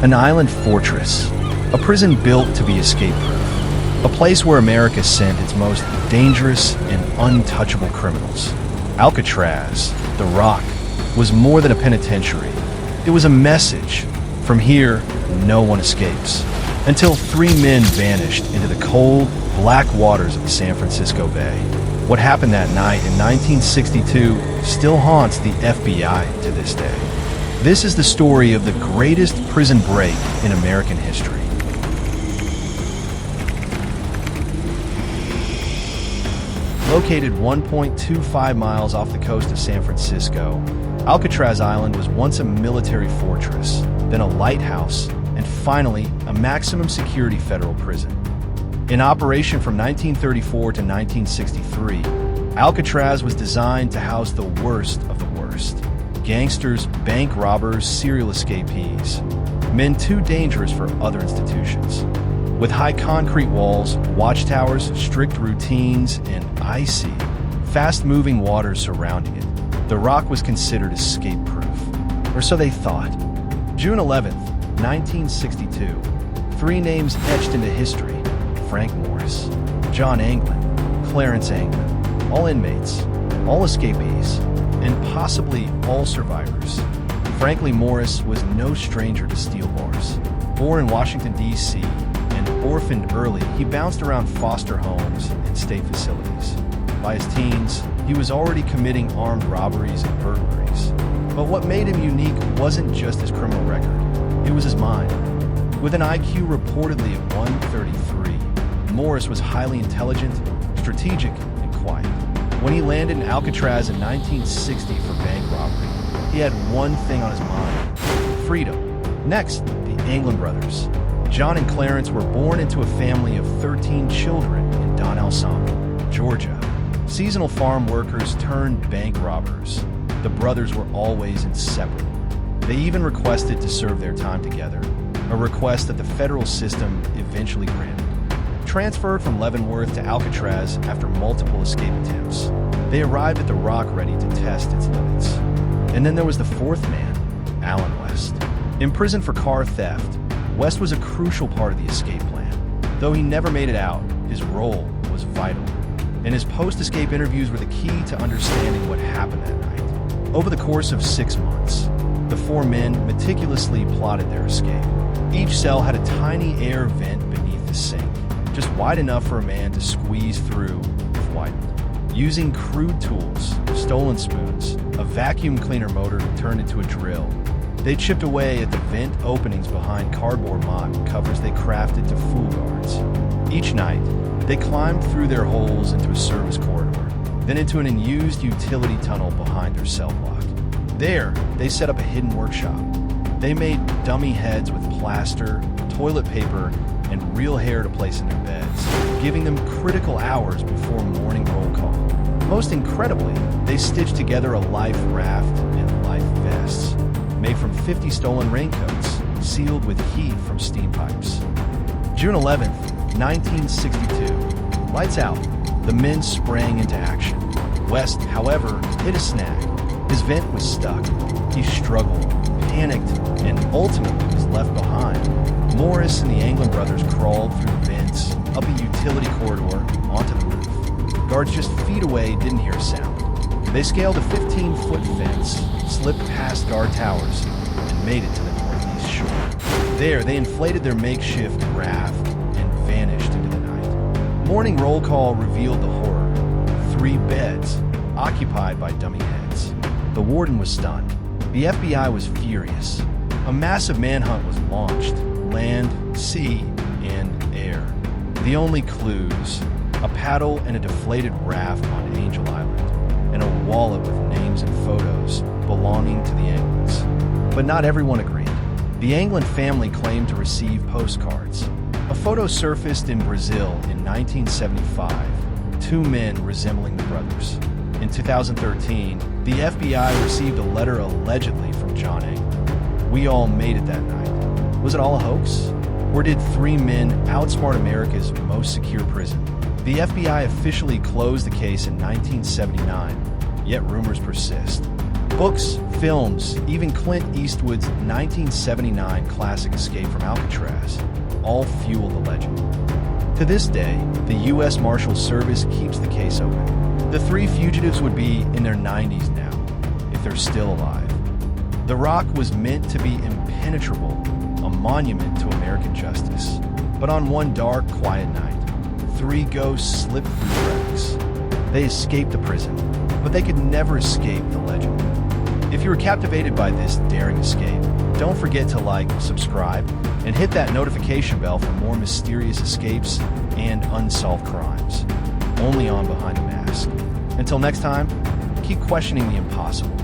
An island fortress, a prison built to be escape-proof, a place where America sent its most dangerous and untouchable criminals. Alcatraz, the Rock, was more than a penitentiary. It was a message. From here, no one escapes. Until three men vanished into the cold, black waters of the San Francisco Bay. What happened that night in 1962 still haunts the FBI to this day. This is the story of the greatest prison break in American history. Located 1.25 miles off the coast of San Francisco, Alcatraz Island was once a military fortress, then a lighthouse, and finally, a maximum security federal prison. In operation from 1934 to 1963, Alcatraz was designed to house the worst of the worst. Gangsters, bank robbers, serial escapees, men too dangerous for other institutions. With high concrete walls, watchtowers, strict routines, and icy, fast-moving waters surrounding it, the Rock was considered escape-proof, or so they thought. June 11th, 1962, three names etched into history: Frank Morris, John Anglin, Clarence Anglin, all inmates, all escapees, and possibly all survivors. Frankly, Morris was no stranger to steel bars. Born in Washington, D.C., and orphaned early, he bounced around foster homes and state facilities. By his teens, he was already committing armed robberies and burglaries. But what made him unique wasn't just his criminal record. It was his mind. With an IQ reportedly at 133, Morris was highly intelligent, strategic, and quiet. When he landed in Alcatraz in 1960 for bank robbery, he had one thing on his mind: freedom. Next, the Anglin brothers. John and Clarence were born into a family of 13 children in Don Alsamo, Georgia. Seasonal farm workers turned bank robbers. The brothers were always inseparable. They even requested to serve their time together, a request that the federal system eventually granted. Transferred from Leavenworth to Alcatraz after multiple escape attempts, they arrived at the Rock ready to test its limits. And then there was the fourth man, Alan West. Imprisoned for car theft, West was a crucial part of the escape plan. Though he never made it out, his role was vital. And his post-escape interviews were the key to understanding what happened that night. Over the course of 6 months, the four men meticulously plotted their escape. Each cell had a tiny air vent beneath the sink, just wide enough for a man to squeeze through if widened. Using crude tools, stolen spoons, a vacuum cleaner motor turned into a drill, they chipped away at the vent openings behind cardboard mock covers they crafted to fool guards. Each night, they climbed through their holes into a service corridor, then into an unused utility tunnel behind their cell block. There, they set up a hidden workshop. They made dummy heads with plaster, toilet paper, and real hair to place in their beds, giving them critical hours before morning roll call. Most incredibly, they stitched together a life raft and life vests, made from 50 stolen raincoats, sealed with heat from steam pipes. June 11th, 1962. Lights out. The men sprang into action. West, however, hit a snag. His vent was stuck. He struggled, panicked, and ultimately was left behind. Morris and the Anglin brothers crawled through the vents, up a utility corridor, onto the roof. Guards just feet away didn't hear a sound. They scaled a 15-foot fence, slipped past guard towers, and made it to the northeast shore. There, they inflated their makeshift raft and vanished into the night. Morning roll call revealed the horror. 3 beds, occupied by dummy heads. The warden was stunned. The FBI was furious. A massive manhunt was launched: land, sea, and air. The only clues: a paddle and a deflated raft on Angel Island, and a wallet with names and photos belonging to the Anglins. But not everyone agreed. The Anglin family claimed to receive postcards. A photo surfaced in Brazil in 1975, 2 men resembling the brothers. In 2013, the FBI received a letter allegedly from John Anglin. We all made it that night. Was it all a hoax? Or did 3 men outsmart America's most secure prison? The FBI officially closed the case in 1979, yet rumors persist. Books, films, even Clint Eastwood's 1979 classic Escape from Alcatraz all fuel the legend. To this day, the U.S. Marshal Service keeps the case open. The three fugitives would be in their 90s now, if they're still alive. The rock was meant to be impenetrable, a monument to American justice. But on one dark, quiet night, three ghosts slipped through the cracks. They escaped the prison, but they could never escape the legend. If you were captivated by this daring escape, don't forget to like, subscribe, and hit that notification bell for more mysterious escapes and unsolved crimes. Only on Behind the Mask. Until next time, keep questioning the impossible.